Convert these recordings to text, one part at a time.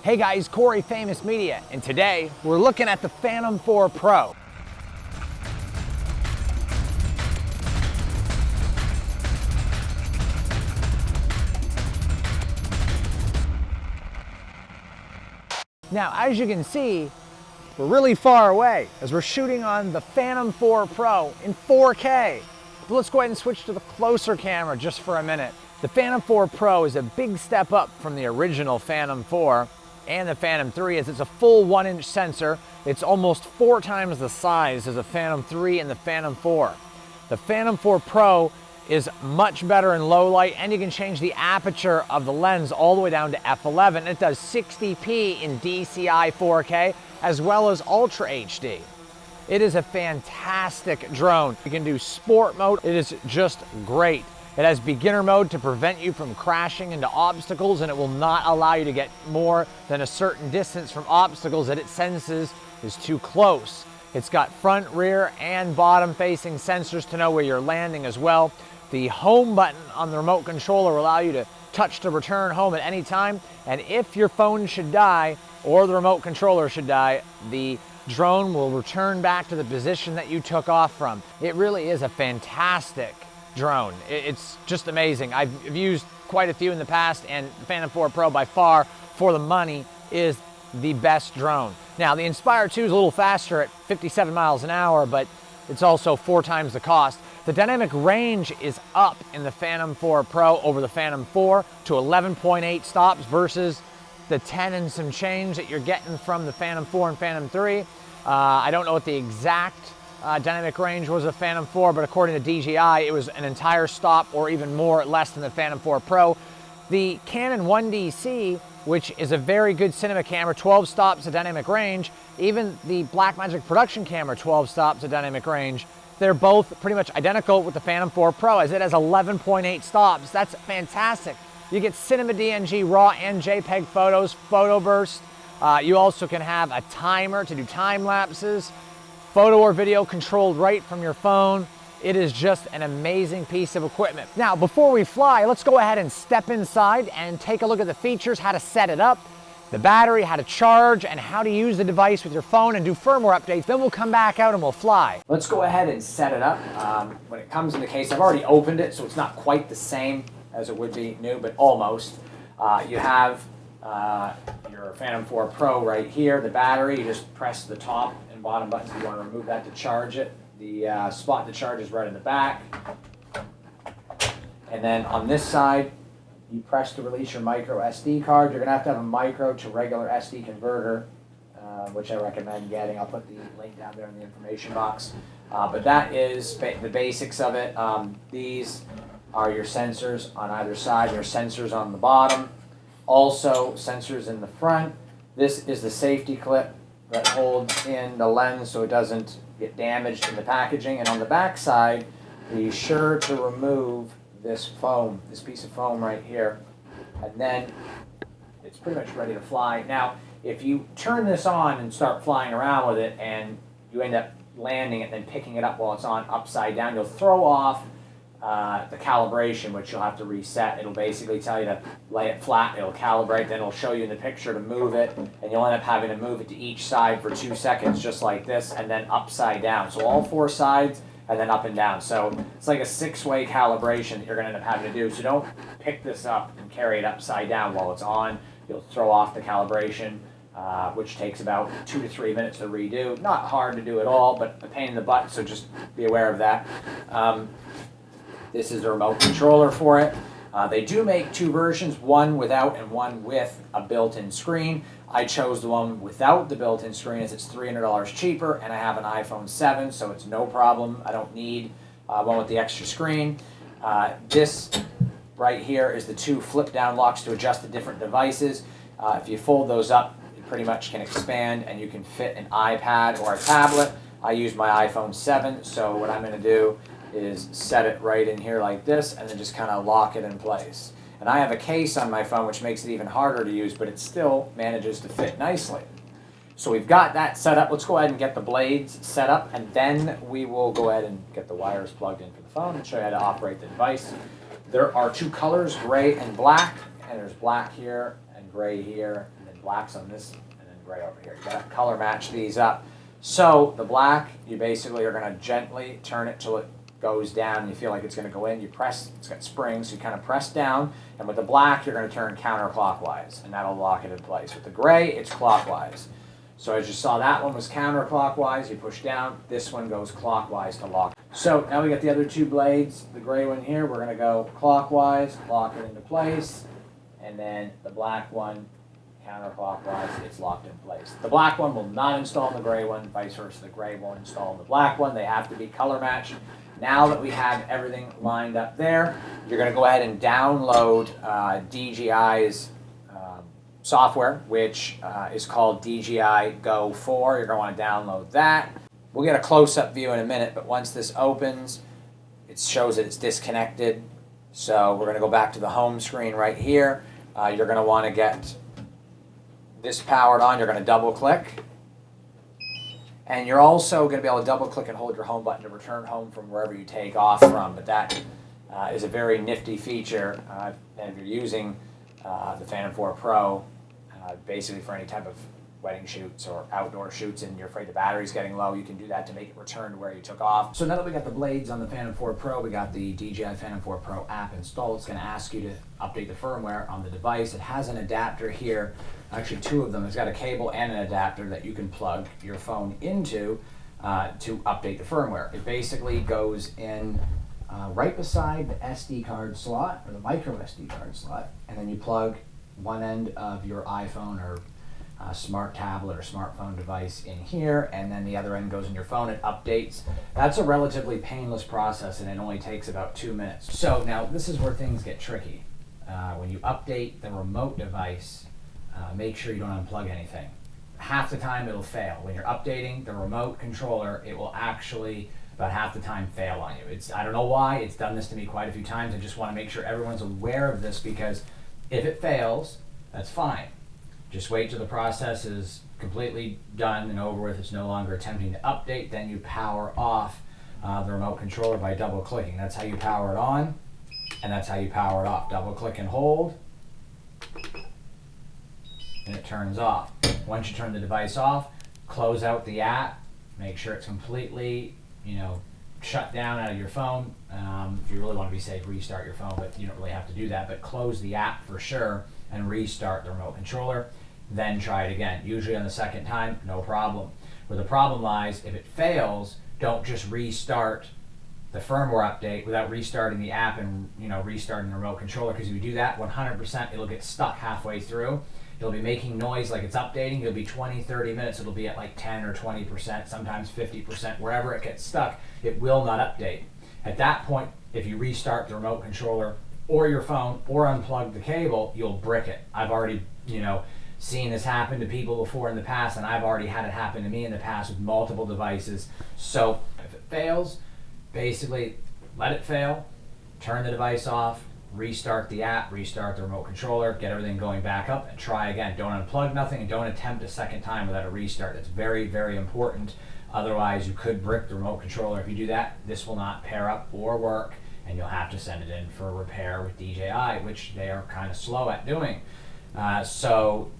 Hey guys, Corey, Faymus Media, and today we're looking at the Phantom 4 Pro. Now, as you can see, we're really far away as we're shooting on the Phantom 4 Pro in 4K. But let's go ahead and switch to the closer camera just for a minute. The Phantom 4 Pro is a big step up from the original Phantom 4 and the Phantom 3 as it's a full 1-inch sensor. It's almost 4 times the size as the Phantom 3 and the Phantom 4. The Phantom 4 Pro is much better in low light, and you can change the aperture of the lens all the way down to f11. It does 60p in DCI 4K as well as Ultra HD. It is a fantastic drone. You can do sport mode. It is just great. It has beginner mode to prevent you from crashing into obstacles, and it will not allow you to get more than a certain distance from obstacles that it senses is too close. It's got front, rear, and bottom facing sensors to know where you're landing as well. The home button on the remote controller will allow you to touch to return home at any time, and if your phone should die or the remote controller should die, the drone will return back to the position that you took off from. It really is a fantastic drone. It's just amazing. I've used quite a few in the past, and the Phantom 4 Pro by far, for the money, is the best drone. Now, the Inspire 2 is a little faster at 57 miles an hour, but it's also 4 times the cost. The dynamic range is up in the Phantom 4 Pro over the Phantom 4 to 11.8 stops versus the 10 and some change that you're getting from the Phantom 4 and Phantom 3. I don't know what the exact dynamic range was of Phantom 4, but according to DJI, it was an entire stop or even more less than the Phantom 4 Pro. The Canon 1DC, which is a very good cinema camera, 12 stops of dynamic range. Even the Blackmagic production camera, 12 stops of dynamic range. They're both pretty much identical with the Phantom 4 Pro, as it has 11.8 stops. That's fantastic. You get Cinema DNG RAW and JPEG photos, photo burst. You also can have a timer to do time lapses, photo or video controlled right from your phone. It is just an amazing piece of equipment. Now, before we fly, let's go ahead and step inside and take a look at the features, how to set it up, the battery, how to charge, and how to use the device with your phone and do firmware updates. Then we'll come back out and we'll fly. Let's go ahead and set it up. When it comes in the case, I've already opened it, so it's not quite the same as it would be new, but almost. You have your Phantom 4 Pro right here, the battery. You just press the top and bottom buttons if you want to remove that to charge it. The spot to charge is right in the back. And then on this side, you press to release your micro SD card. You're going to have a micro to regular SD converter, which I recommend getting. I'll put the link down there in the information box. But that is the basics of it. These are your sensors on either side. There are sensors on the bottom. Also, sensors in the front. This is the safety clip that holds in the lens so it doesn't get damaged in the packaging. And on the back side, be sure to remove this foam, this piece of foam right here, and then it's pretty much ready to fly. Now, if you turn this on and start flying around with it and you end up landing it and then picking it up while it's on upside down, you'll throw off the calibration, which you'll have to reset. It'll basically tell you to lay it flat, it'll calibrate, then it'll show you in the picture to move it, and you'll end up having to move it to each side for 2 seconds, just like this, and then upside down. So all 4 sides, and then up and down. So it's like a 6-way calibration that you're going to end up having to do. So don't pick this up and carry it upside down while it's on. You'll throw off the calibration, which takes about 2 to 3 minutes to redo. Not hard to do at all, but a pain in the butt, so just be aware of that. This is a remote controller for it. They do make 2 versions, one without and one with a built-in screen. I chose the one without the built-in screen as it's $300 cheaper, and I have an iPhone 7, so it's no problem. I don't need one with the extra screen. This right here is the 2 flip-down locks to adjust the different devices. If you fold those up, it pretty much can expand, and you can fit an iPad or a tablet. I use my iPhone 7, so what I'm going to do is set it right in here like this, and then just kind of lock it in place. And I have a case on my phone, which makes it even harder to use, but it still manages to fit nicely. So we've got that set up. Let's go ahead and get the blades set up, and then we will go ahead and get the wires plugged in for the phone and show you how to operate the device. There are 2 colors, gray and black, and there's black here and gray here, and then black's on this and then gray over here. You gotta color match these up. So the black, you basically are gonna gently turn it till it goes down and you feel like it's gonna go in. You press, it's got springs, so you kind of press down, and with the black, you're gonna turn counterclockwise, and that'll lock it in place. With the gray, it's clockwise. So as you saw, that one was counterclockwise, you push down, this one goes clockwise to lock. So now we got the other two blades, the gray one here, we're gonna go clockwise, lock it into place, and then the black one, counterclockwise, it's locked in place. The black one will not install in the gray one, vice versa, the gray won't install in the black one. They have to be color matched. Now that we have everything lined up there, you're gonna go ahead and download DJI's software, which is called DJI Go 4. You're going to want to download that. We'll get a close-up view in a minute, but once this opens, it shows that it's disconnected. So we're going to go back to the home screen right here. You're going to want to get this powered on. You're going to double-click. And you're also going to be able to double-click and hold your home button to return home from wherever you take off from. But that is a very nifty feature. And if you're using the Phantom 4 Pro, basically for any type of wedding shoots or outdoor shoots and you're afraid the battery's getting low, you can do that to make it return to where you took off. So now that we got the blades on the Phantom 4 Pro, we got the DJI Phantom 4 Pro app installed. It's going to ask you to update the firmware on the device. It has an adapter here, actually two of them. It's got a cable and an adapter that you can plug your phone into to update the firmware. It basically goes in right beside the SD card slot, or the micro SD card slot, and then you plug one end of your iPhone or smart tablet or smartphone device in here, and then the other end goes in your phone. It updates. That's a relatively painless process, and it only takes about 2 minutes. So now this is where things get tricky. When you update the remote device, make sure you don't unplug anything. Half the time it'll fail. When you're updating the remote controller, it will actually about half the time fail on you. I don't know why. It's done this to me quite a few times. I just want to make sure everyone's aware of this, because if it fails, that's fine. Just wait till the process is completely done and over with. It's no longer attempting to update. Then you power off the remote controller by double clicking. That's how you power it on, and that's how you power it off. Double click and hold, and it turns off. Once you turn the device off, close out the app. Make sure it's completely, shut down out of your phone. If you really want to be safe, restart your phone, but you don't really have to do that. But close the app for sure and restart the remote controller. Then try it again. Usually on the second time, no problem. Where the problem lies, if it fails, don't just restart the firmware update without restarting the app and restarting the remote controller, because if you do that, 100% it'll get stuck halfway through. It'll be making noise like it's updating. It'll be 20, 30 minutes. It'll be at like 10 or 20%, sometimes 50%. Wherever it gets stuck, it will not update. At that point, if you restart the remote controller or your phone or unplug the cable, you'll brick it. I've already, seen this happen to people before in the past, and I've already had it happen to me in the past with multiple devices. So if it fails, basically let it fail, turn the device off, restart the app, restart the remote controller, get everything going back up, and try again. Don't unplug nothing, and don't attempt a second time without a restart. It's very, very important. Otherwise, you could brick the remote controller. If you do that, this will not pair up or work, and you'll have to send it in for repair with DJI, which they are kind of slow at doing. So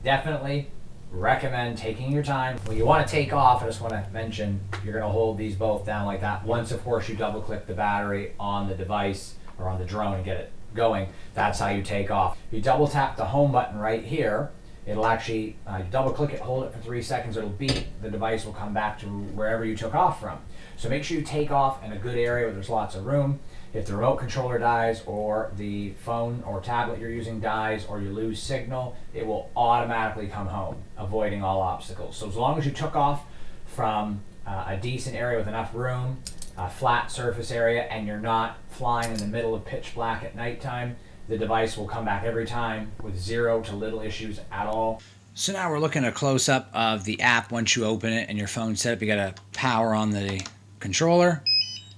definitely recommend taking your time. When you want to take off, I just want to mention, you're going to hold these both down like that. Once, of course, you double click the battery on the device or on the drone and get it going, that's how you take off. You double tap the home button right here. It'll actually, double click it, hold it for 3 seconds, it'll beep, the device will come back to wherever you took off from. So make sure you take off in a good area where there's lots of room. If the remote controller dies, or the phone or tablet you're using dies, or you lose signal, it will automatically come home, avoiding all obstacles. So as long as you took off from a decent area with enough room, a flat surface area, and you're not flying in the middle of pitch black at nighttime, the device will come back every time with zero to little issues at all. So now we're looking at a close-up of the app. Once you open it and your phone's set up, you got to power on the controller.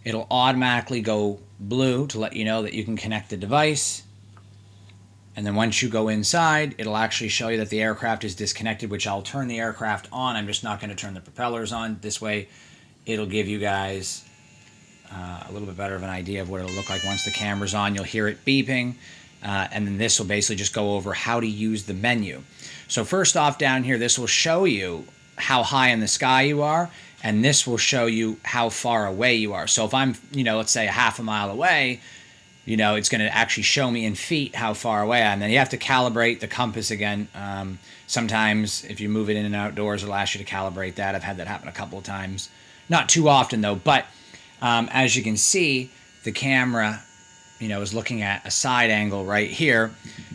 It'll automatically go blue to let you know that you can connect the device. And then once you go inside, it'll actually show you that the aircraft is disconnected, which I'll turn the aircraft on. I'm just not going to turn the propellers on. This way, it'll give you guys a little bit better of an idea of what it'll look like once the camera's on. You'll hear it beeping. and then this will basically just go over how to use the menu. So first off, down here, this will show you how high in the sky you are, and this will show you how far away you are. So if I'm, let's say a half a mile away, it's going to actually show me in feet how far away I am. Then you have to calibrate the compass again. Sometimes if you move it in and outdoors, it'll ask you to calibrate that. I've had that happen a couple of times. Not too often though, but as you can see, the camera, is looking at a side angle right here.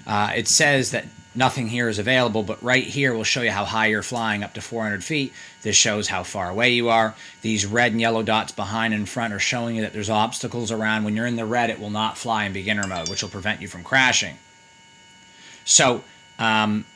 It says that nothing here is available, but right here will show you how high you're flying, up to 400 feet. This shows how far away you are. These red and yellow dots behind and in front are showing you that there's obstacles around. When you're in the red, it will not fly in beginner mode, which will prevent you from crashing. So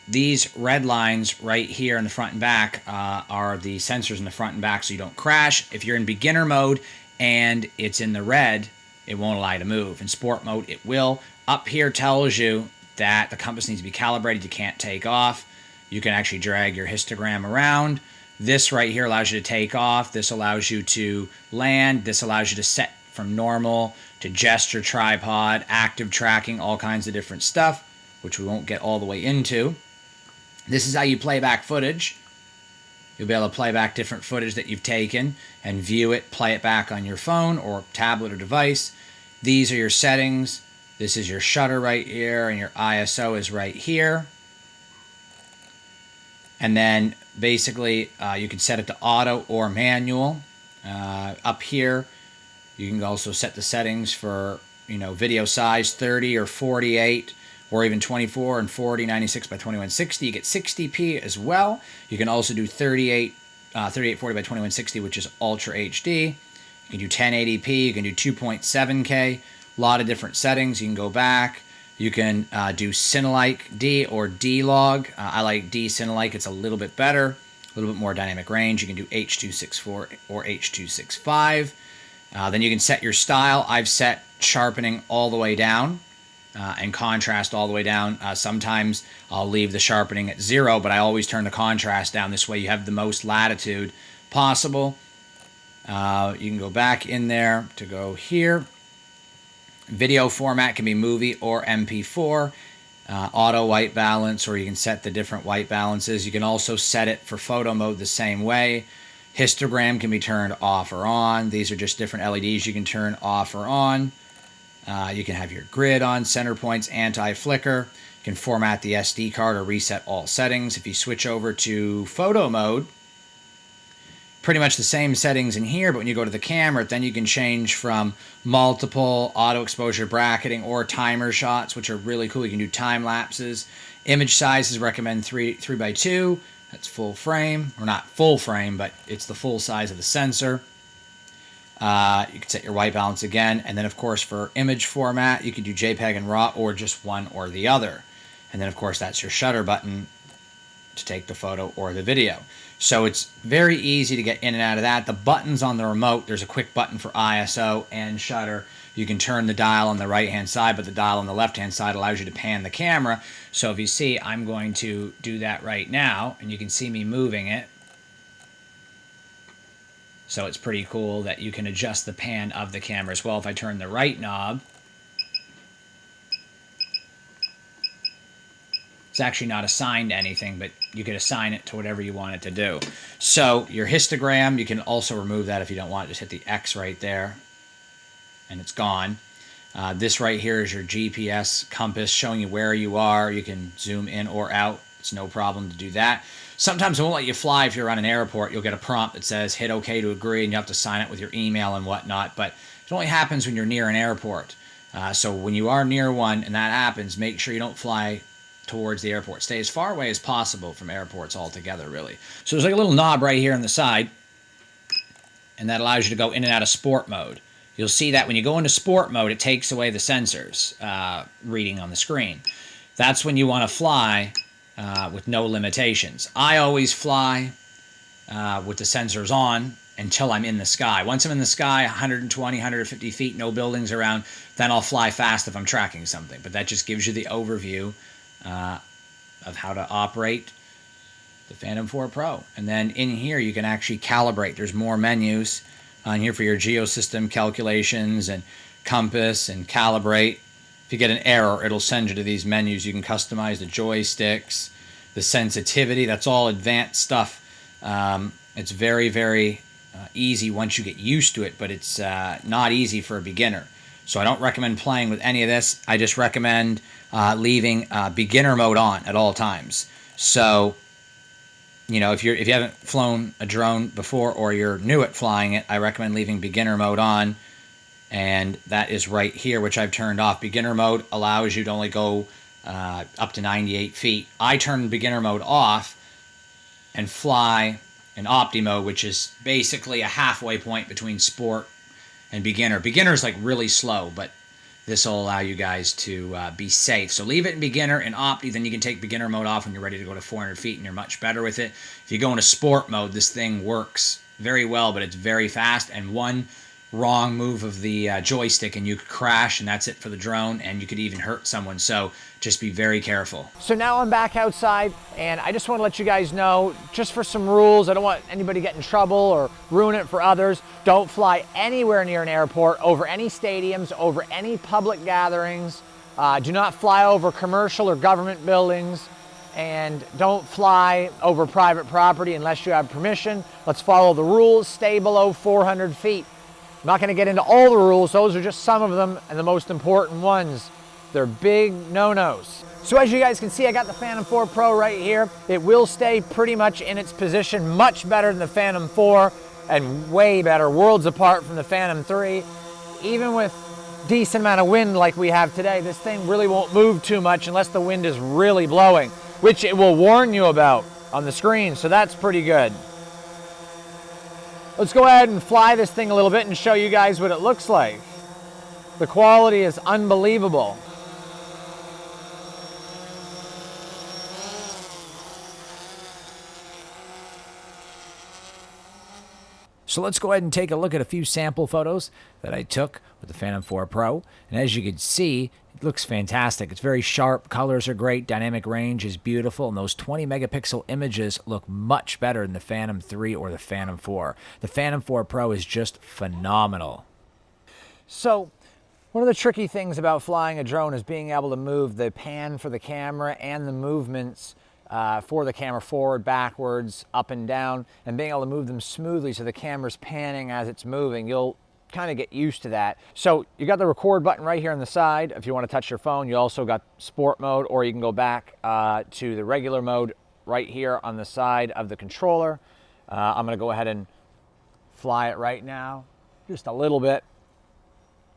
these red lines right here in the front and back are the sensors in the front and back so you don't crash. If you're in beginner mode and it's in the red, it won't allow you to move. In sport mode, it will. Up here tells you that the compass needs to be calibrated. You can't take off. You can actually drag your histogram around. This right here allows you to take off. This allows you to land. This allows you to set from normal to gesture, tripod, active tracking, all kinds of different stuff, which we won't get all the way into. This is how you play back footage. You'll be able to play back different footage that you've taken and view it, play it back on your phone or tablet or device. These are your settings. This is your shutter right here, and your ISO is right here. And then basically you can set it to auto or manual. Up here, you can also set the settings for video size 30 or 48, or even 24 and 40, 96 by 2160. You get 60p as well. You can also do 3840 by 2160, which is Ultra HD. You can do 1080p. You can do 2.7K. A lot of different settings. You can go back. You can do Cinelike D or D-Log. I like D Cinelike. It's a little bit better, a little bit more dynamic range. You can do H.264 or H.265. Then you can set your style. I've set sharpening all the way down and contrast all the way down. Sometimes I'll leave the sharpening at 0, but I always turn the contrast down. This way you have the most latitude possible. You can go back in there to go here. Video format can be movie or MP4, auto white balance, or you can set the different white balances. You can also set it for photo mode the same way. Histogram can be turned off or on. These are just different LEDs you can turn off or on. You can have your grid on, center points, anti-flicker. You can format the SD card or reset all settings. If you switch over to photo mode, pretty much the same settings in here, but when you go to the camera, then you can change from multiple, auto exposure bracketing, or timer shots, which are really cool. You can do time lapses. Image sizes recommend 3x2. That's full frame, or not full frame, but it's the full size of the sensor. You can set your white balance again, and then of course for image format, you can do JPEG and RAW, or just one or the other. And then of course that's your shutter button to take the photo or the video. So it's very easy to get in and out of that. The buttons on the remote, there's a quick button for ISO and shutter. You can turn the dial on the right-hand side, but the dial on the left-hand side allows you to pan the camera. So if you see, I'm going to do that right now, and you can see me moving it. So it's pretty cool that you can adjust the pan of the camera as well. If I turn the right knob, it's actually not assigned to anything, but you could assign it to whatever you want it to do. So your histogram, you can also remove that if you don't want it. Just hit the X right there, and it's gone. This right here is your GPS compass showing you where you are. You can zoom in or out. It's no problem to do that. Sometimes it won't let you fly if you're on an airport. You'll get a prompt that says hit OK to agree, and you have to sign it with your email and whatnot. But it only happens when you're near an airport. So when you are near one and that happens, make sure you don't fly towards the airport. Stay as far away as possible from airports altogether, really. So there's like a little knob right here on the side, and that allows you to go in and out of sport mode. You'll see that when you go into sport mode, it takes away the sensors reading on the screen. That's when you want to fly with no limitations. I always fly with the sensors on until I'm in the sky. Once I'm in the sky, 120, 150 feet, no buildings around, then I'll fly fast if I'm tracking something. But that just gives you the overview of how to operate the Phantom 4 Pro. And then in here, you can actually calibrate. There's more menus on here for your geosystem calculations and compass and calibrate. if you get an error, it'll send you to these menus. You can customize the joysticks, the sensitivity. That's all advanced stuff. It's very, very easy once you get used to it, but it's not easy for a beginner. So I don't recommend playing with any of this. I just recommend leaving beginner mode on at all times. So, you know, if you haven't flown a drone before or you're new at flying it, I recommend leaving beginner mode on. And that is right here, which I've turned off. Beginner mode allows you to only go up to 98 feet. I turn beginner mode off and fly in Opti mode, which is basically a halfway point between sport and beginner. Beginner is like really slow, but this will allow you guys to be safe. So leave it in beginner and Opti, then you can take beginner mode off when you're ready to go to 400 feet and you're much better with it. If you go into sport mode, this thing works very well, but it's very fast, and one wrong move of the joystick and you could crash, and that's it for the drone, and you could even hurt someone. So just be very careful. So now I'm back outside, and I just want to let you guys know, just for some rules, I don't want anybody to get in trouble or ruin it for others. Don't fly anywhere near an airport, over any stadiums, over any public gatherings. Do not fly over commercial or government buildings, and don't fly over private property unless you have permission. Let's follow the rules. Stay below 400 feet. I'm not going to get into all the rules. Those are just some of them and the most important ones. They're big no-nos. So as you guys can see, I got the Phantom 4 Pro right here. It will stay pretty much in its position, much better than the Phantom 4 and way better, worlds apart from the Phantom 3. Even with decent amount of wind like we have today, this thing really won't move too much unless the wind is really blowing, which it will warn you about on the screen, so that's pretty good. Let's go ahead and fly this thing a little bit and show you guys what it looks like. The quality is unbelievable. So let's go ahead and take a look at a few sample photos that I took with the Phantom 4 Pro. And as you can see, it looks fantastic. It's very sharp, colors are great, dynamic range is beautiful, and those 20 megapixel images look much better than the Phantom 3 or the Phantom 4. The Phantom 4 Pro is just phenomenal. So, one of the tricky things about flying a drone is being able to move the pan for the camera and the movements for the camera forward, backwards, up and down, and being able to move them smoothly so the camera's panning as it's moving. You'll kind of get used to that. So you got the record button right here on the side if you want to touch your phone. You also got sport mode, or you can go back to the regular mode right here on the side of the controller. I'm going to go ahead and fly it right now, just a little bit.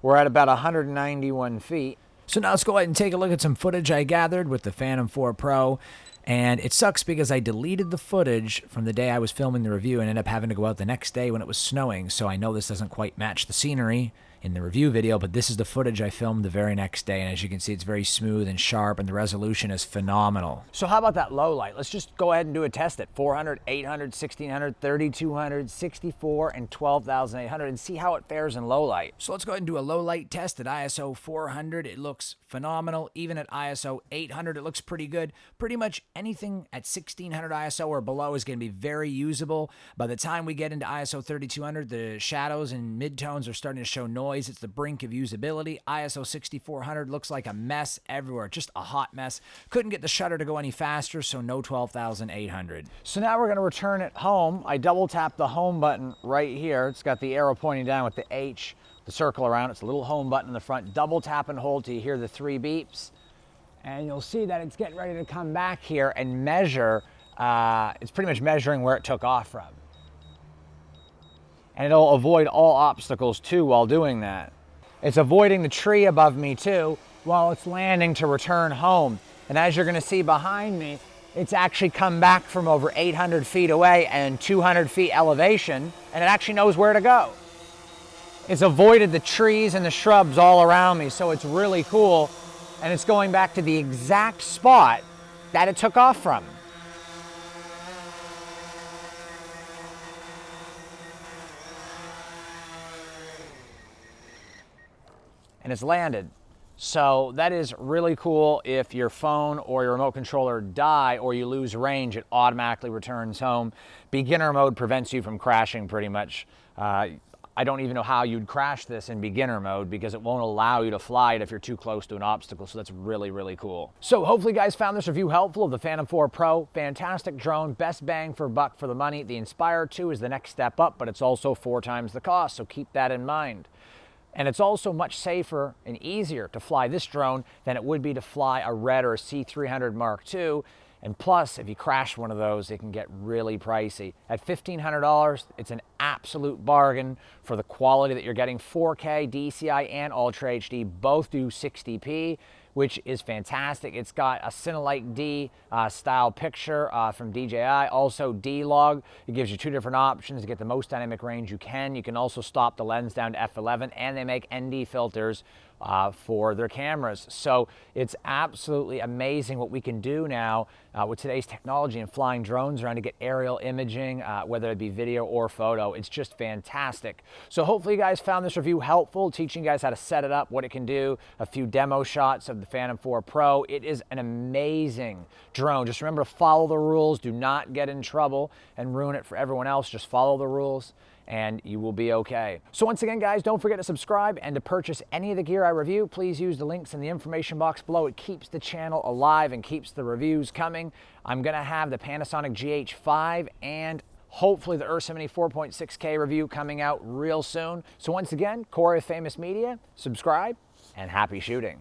We're at about 191 feet. So now let's go ahead and take a look at some footage I gathered with the Phantom 4 Pro. And it sucks because I deleted the footage from the day I was filming the review and ended up having to go out the next day when it was snowing. So I know this doesn't quite match the scenery in the review video, but this is the footage I filmed the very next day. And as you can see, it's very smooth and sharp, and the resolution is phenomenal. So how about that low light? Let's just go ahead and do a test at 400, 800, 1600, 3200, 64, and 12,800 and see how it fares in low light. So let's go ahead and do a low light test at ISO 400. It looks phenomenal. Even at ISO 800, it looks pretty good. Pretty much anything at 1600 ISO or below is going to be very usable. By the time we get into ISO 3200, the shadows and midtones are starting to show noise. It's the brink of usability. ISO 6400 looks like a mess everywhere, just a hot mess. Couldn't get the shutter to go any faster, so no 12,800. So now we're going to return it home. I double tap the home button right here. It's got the arrow pointing down with the H, the circle around. It's a little home button in the front. Double tap and hold till you hear the 3 beeps. And you'll see that it's getting ready to come back here and measure. It's pretty much measuring where it took off from. And it'll avoid all obstacles too while doing that. It's avoiding the tree above me too while it's landing to return home. And as you're going to see behind me, it's actually come back from over 800 feet away and 200 feet elevation, and it actually knows where to go. It's avoided the trees and the shrubs all around me, so it's really cool. And it's going back to the exact spot that it took off from. And it's landed. So that is really cool. If your phone or your remote controller die or you lose range, it automatically returns home. Beginner mode prevents you from crashing pretty much. I don't even know how you'd crash this in beginner mode because it won't allow you to fly it if you're too close to an obstacle. So that's really, really cool. So hopefully you guys found this review helpful of the Phantom 4 Pro. Fantastic drone, best bang for buck for the money. The Inspire 2 is the next step up, but it's also 4 times the cost. So keep that in mind. And it's also much safer and easier to fly this drone than it would be to fly a Red or a C300 Mark II. And plus, if you crash one of those, it can get really pricey. At $1,500, it's an absolute bargain for the quality that you're getting. 4K, DCI, and Ultra HD both do 60p, which is fantastic. It's got a Cinelite D style picture from DJI, also D-Log. It gives you 2 different options to get the most dynamic range you can. You can also stop the lens down to f11, and they make ND filters for their cameras. So it's absolutely amazing what we can do now with today's technology and flying drones around to get aerial imaging, whether it be video or photo. It's just fantastic. So hopefully you guys found this review helpful, teaching you guys how to set it up, what it can do, a few demo shots of the Phantom 4 Pro. It is an amazing drone. Just remember to follow the rules. Do not get in trouble and ruin it for everyone else. Just follow the rules and you will be okay. So once again, guys, don't forget to subscribe, and to purchase any of the gear I review, please use the links in the information box below. It keeps the channel alive and keeps the reviews coming. I'm gonna have the Panasonic GH5 and hopefully the Ursa Mini 4.6K review coming out real soon. So once again, Corey of Faymus Media, subscribe and happy shooting.